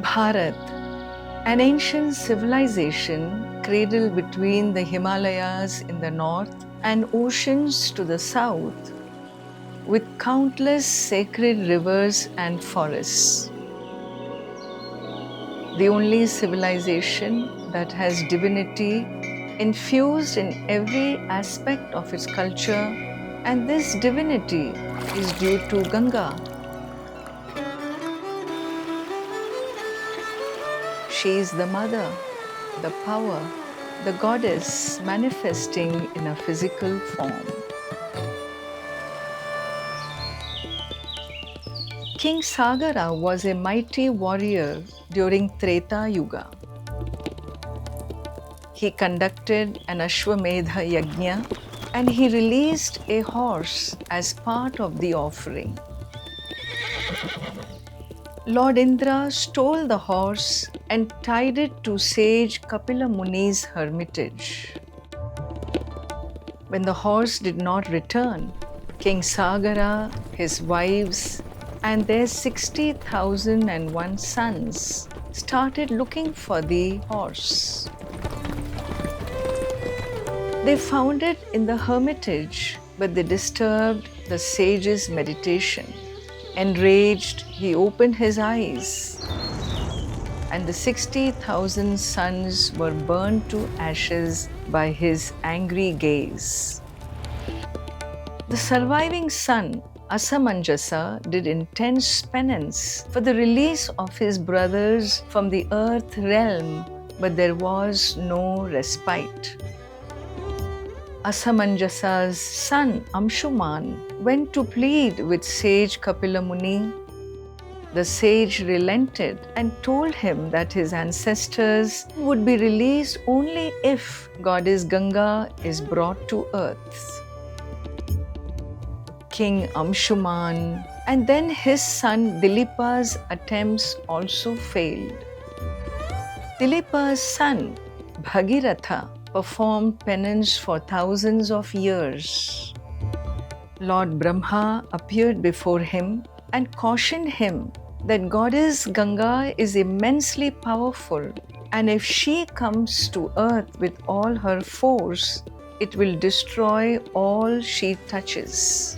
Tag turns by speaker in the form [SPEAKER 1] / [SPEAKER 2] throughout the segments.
[SPEAKER 1] Bharat, an ancient civilization cradled between the Himalayas in the north and oceans to the south, with countless sacred rivers and forests. The only civilization that has divinity infused in every aspect of its culture, and this divinity is due to Ganga. She is the mother, the power, the goddess manifesting in a physical form. King Sagara was a mighty warrior during Treta Yuga. He conducted an Ashwamedha Yajna and he released a horse as part of the offering. Lord Indra stole the horse and tied it to sage Kapila Muni's hermitage. When the horse did not return, King Sagara, his wives, and their 60,001 sons started looking for the horse. They found it in the hermitage, but they disturbed the sage's meditation. Enraged, he opened his eyes, and the 60,000 sons were burned to ashes by his angry gaze. The surviving son, Asamanjasa, did intense penance for the release of his brothers from the earth realm, but there was no respite. Asamanjasa's son Amshuman went to plead with sage Kapila Muni. The sage relented and told him that his ancestors would be released only if goddess Ganga is brought to earth. King Amshuman and then his son Dilipa's attempts also failed. Dilipa's son Bhagiratha performed penance for thousands of years. Lord Brahma appeared before him and cautioned him that goddess Ganga is immensely powerful, and if she comes to earth with all her force, it will destroy all she touches.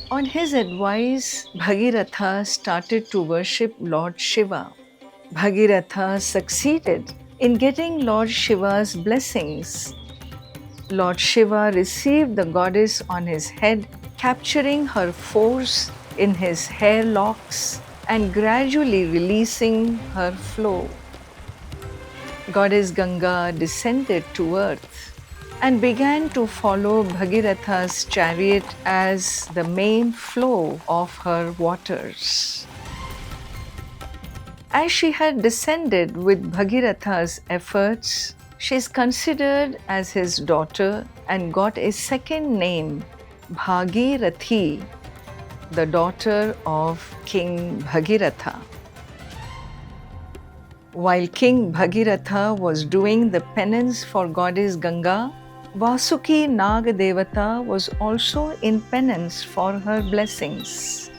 [SPEAKER 1] On his advice, Bhagiratha started to worship Lord Shiva. Bhagiratha succeeded in getting Lord Shiva's blessings. Lord Shiva received the goddess on his head, capturing her force in his hair locks and gradually releasing her flow. Goddess Ganga descended to earth and began to follow Bhagiratha's chariot as the main flow of her waters. As she had descended with Bhagiratha's efforts, she is considered as his daughter and got a second name, Bhagirathi, the daughter of King Bhagiratha. While King Bhagiratha was doing the penance for goddess Ganga, Vasuki Nagadevata was also in penance for her blessings.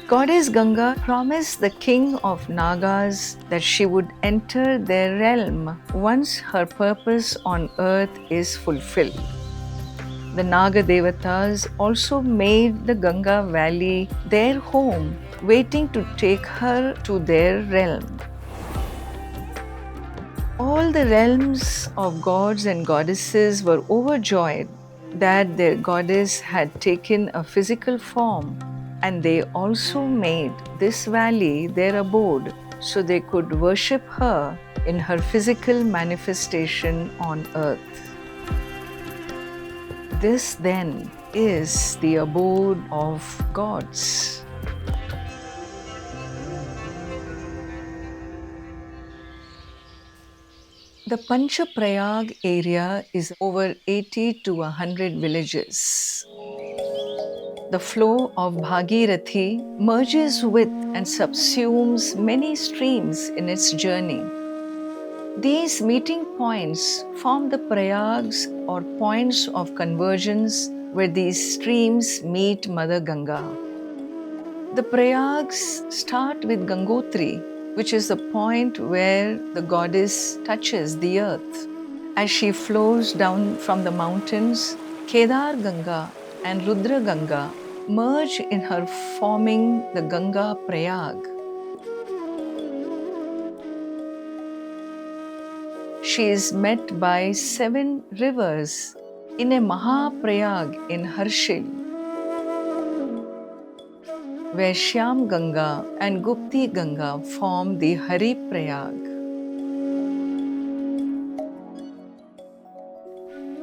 [SPEAKER 1] Goddess Ganga promised the king of Nagas that she would enter their realm once her purpose on earth is fulfilled. The Naga Devatas also made the Ganga Valley their home, waiting to take her to their realm. All the realms of gods and goddesses were overjoyed that their goddess had taken a physical form, and they also made this valley their abode so they could worship her in her physical manifestation on earth. This then is the abode of gods. The Panchaprayag area is over 80 to 100 villages. The flow of Bhagirathi merges with and subsumes many streams in its journey. These meeting points form the prayags or points of convergence where these streams meet Mother Ganga. The Prayags start with Gangotri, which is the point where the goddess touches the earth. As she flows down from the mountains, Kedar Ganga and Rudra Ganga merge in her, forming the Ganga Prayag. She is met by 7 rivers in a Mahaprayag in Harshil, where Shyam Ganga and Gupti Ganga form the Hari Prayag.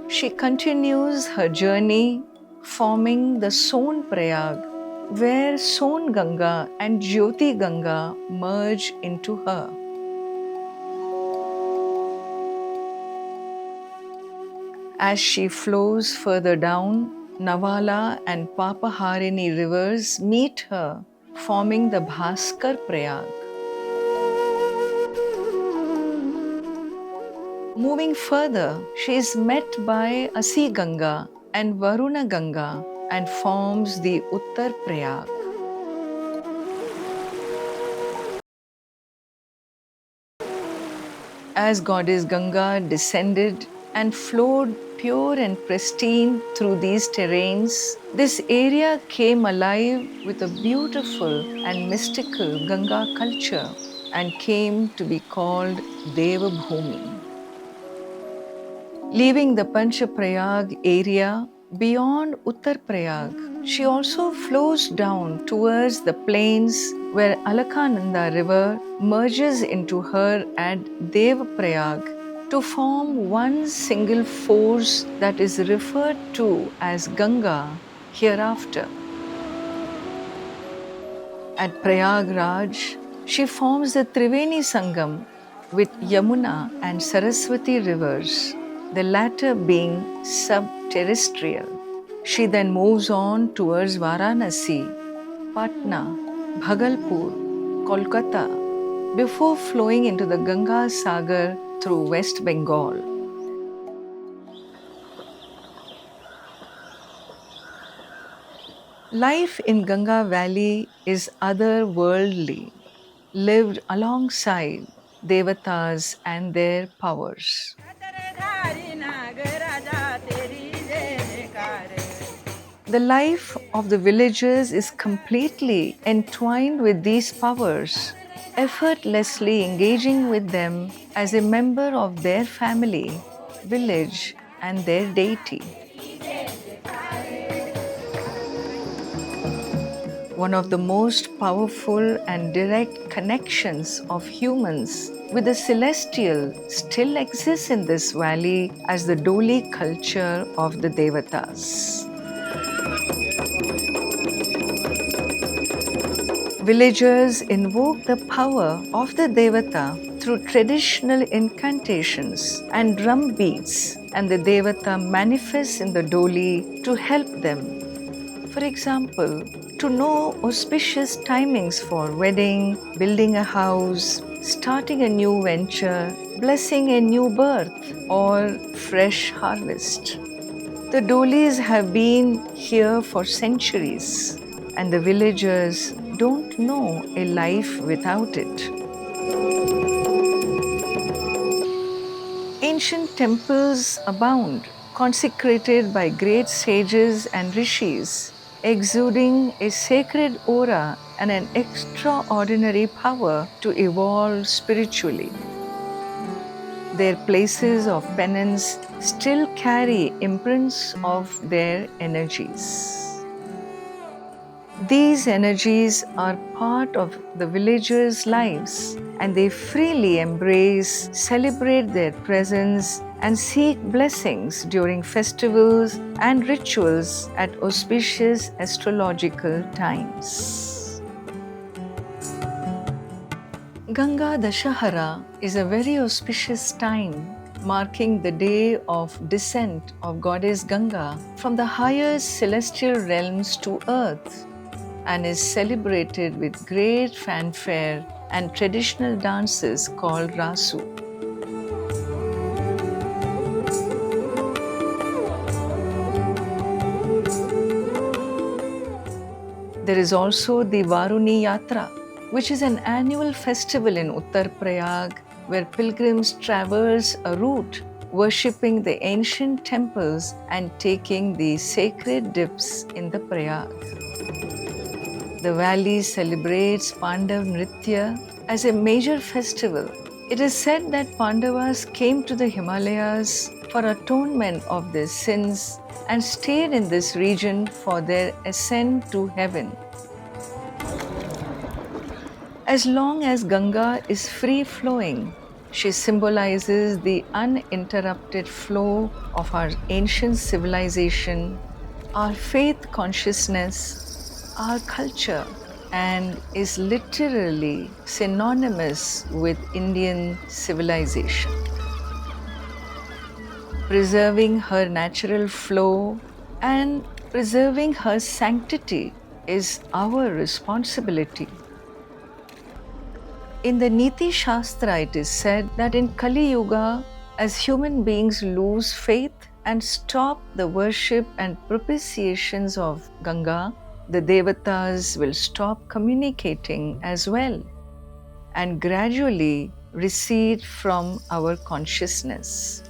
[SPEAKER 1] She continues her journey, forming the Son Prayag, where Son Ganga and Jyoti Ganga merge into her. As she flows further down, Navala and Papaharini rivers meet her, forming the Bhaskar Prayag. Moving further, she is met by Asi Ganga and Varuna Ganga and forms the Uttar Prayag. As goddess Ganga descended and flowed pure and pristine through these terrains, this area came alive with a beautiful and mystical Ganga culture and came to be called Devabhumi. Leaving the Panchaprayag area beyond Uttar Prayag, she also flows down towards the plains where Alaknanda river merges into her at Devaprayag to form one single force that is referred to as Ganga hereafter. At Prayagraj, she forms the Triveni Sangam with Yamuna and Saraswati rivers, the latter being sub-terrestrial. She then moves on towards Varanasi, Patna, Bhagalpur, Kolkata, before flowing into the Ganga Sagar through West Bengal. Life in Ganga Valley is otherworldly, lived alongside devatas and their powers. The life of the villagers is completely entwined with these powers, effortlessly engaging with them as a member of their family, village, and their deity. One of the most powerful and direct connections of humans with the celestial still exists in this valley as the Doli culture of the Devatas. Villagers invoke the power of the Devata through traditional incantations and drum beats, and the Devata manifests in the Doli to help them. For example, to know auspicious timings for wedding, building a house, starting a new venture, blessing a new birth, or fresh harvest. The Dolis have been here for centuries, and the villagers don't know a life without it. Ancient temples abound, consecrated by great sages and rishis, exuding a sacred aura and an extraordinary power to evolve spiritually. Their places of penance still carry imprints of their energies. These energies are part of the villagers' lives, and they freely embrace, celebrate their presence, and seek blessings during festivals and rituals at auspicious astrological times. Ganga Dashahara is a very auspicious time, marking the day of descent of goddess Ganga from the higher celestial realms to earth, and is celebrated with great fanfare and traditional dances called Rasu. There is also the Varuni Yatra, which is an annual festival in Uttar Prayag where pilgrims traverse a route worshipping the ancient temples and taking the sacred dips in the Prayag. The valley celebrates Pandav Nritya as a major festival. It is said that Pandavas came to the Himalayas for atonement of their sins and stayed in this region for their ascent to heaven. As long as Ganga is free flowing, she symbolizes the uninterrupted flow of our ancient civilization, our faith consciousness, our culture, and is literally synonymous with Indian civilization. Preserving her natural flow and preserving her sanctity is our responsibility. In the Niti Shastra, it is said that in Kali Yuga, as human beings lose faith and stop the worship and propitiations of Ganga, the Devatas will stop communicating as well and gradually recede from our consciousness.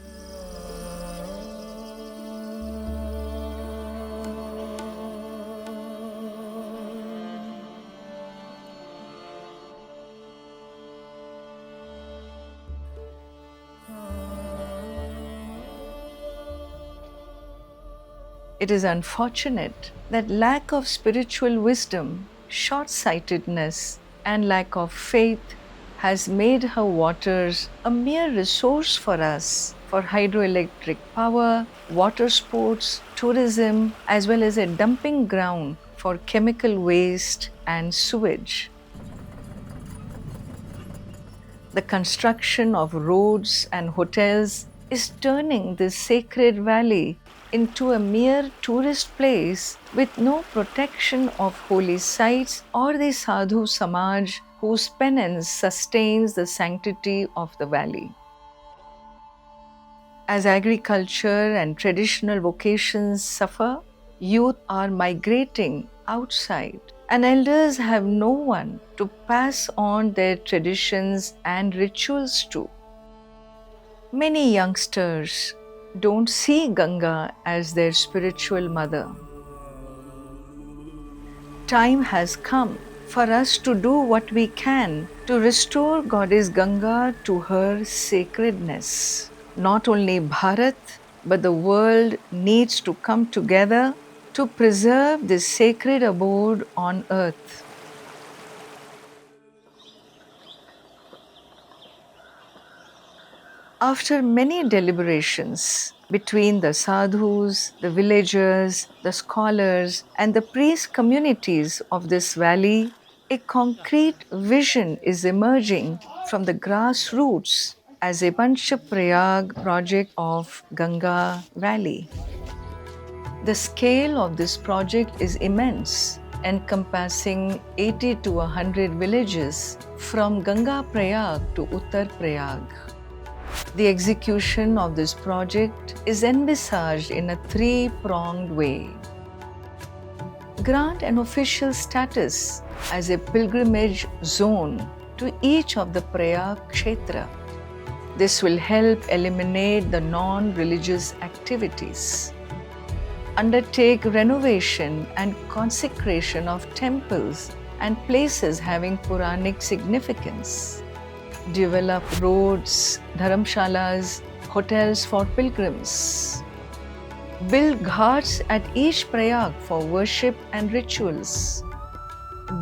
[SPEAKER 1] It is unfortunate that lack of spiritual wisdom, short-sightedness, and lack of faith has made her waters a mere resource for us for hydroelectric power, water sports, tourism, as well as a dumping ground for chemical waste and sewage. The construction of roads and hotels is turning this sacred valley into a mere tourist place with no protection of holy sites or the Sadhu Samaj whose penance sustains the sanctity of the valley. As agriculture and traditional vocations suffer, youth are migrating outside and elders have no one to pass on their traditions and rituals to. Many youngsters don't see Ganga as their spiritual mother. Time has come for us to do what we can to restore Goddess Ganga to her sacredness. Not only Bharat, but the world needs to come together to preserve this sacred abode on earth. After many deliberations between the sadhus, the villagers, the scholars, and the priest communities of this valley, a concrete vision is emerging from the grassroots as a Panchaprayag project of Ganga Valley. The scale of this project is immense, encompassing 80 to 100 villages from Ganga Prayag to Uttar Prayag. The execution of this project is envisaged in a three-pronged way. Grant an official status as a pilgrimage zone to each of the Prayag Kshetra. This will help eliminate the non-religious activities. Undertake renovation and consecration of temples and places having Puranic significance. Develop roads, dharamshalas, hotels for pilgrims. Build ghats at each Prayag for worship and rituals.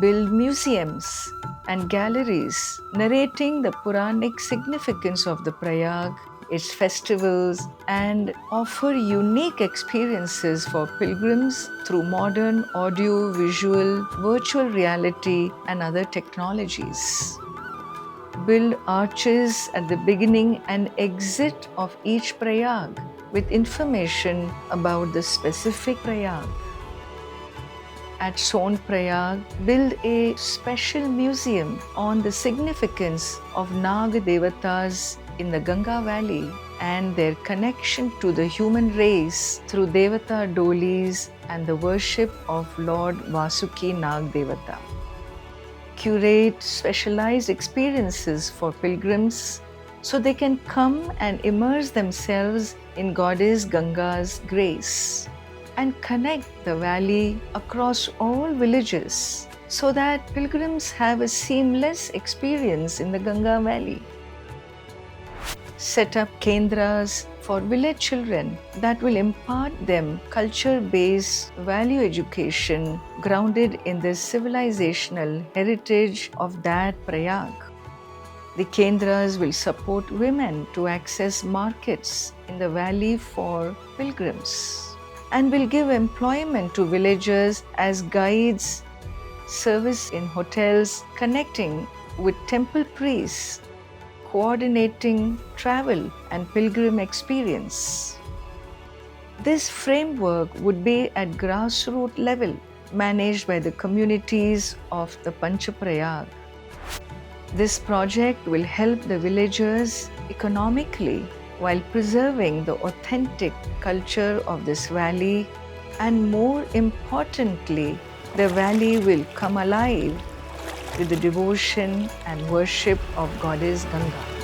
[SPEAKER 1] Build museums and galleries narrating the Puranic significance of the Prayag, its festivals, and offer unique experiences for pilgrims through modern audio, visual, virtual reality, and other technologies. Build arches at the beginning and exit of each Prayag with information about the specific Prayag. At Son Prayag, build a special museum on the significance of Nag Devatas in the Ganga Valley and their connection to the human race through Devata Dolis and the worship of Lord Vasuki Nag Devata. Curate specialized experiences for pilgrims so they can come and immerse themselves in Goddess Ganga's grace and connect the valley across all villages so that pilgrims have a seamless experience in the Ganga Valley. Set up kendras for village children that will impart them culture-based value education grounded in the civilizational heritage of that Prayag. The kendras will support women to access markets in the valley for pilgrims and will give employment to villagers as guides, service in hotels, connecting with temple priests, coordinating travel and pilgrim experience. This framework would be at grassroots level, managed by the communities of the Panchaprayag. This project will help the villagers economically while preserving the authentic culture of this valley, and more importantly, the valley will come alive with the devotion and worship of Goddess Ganga.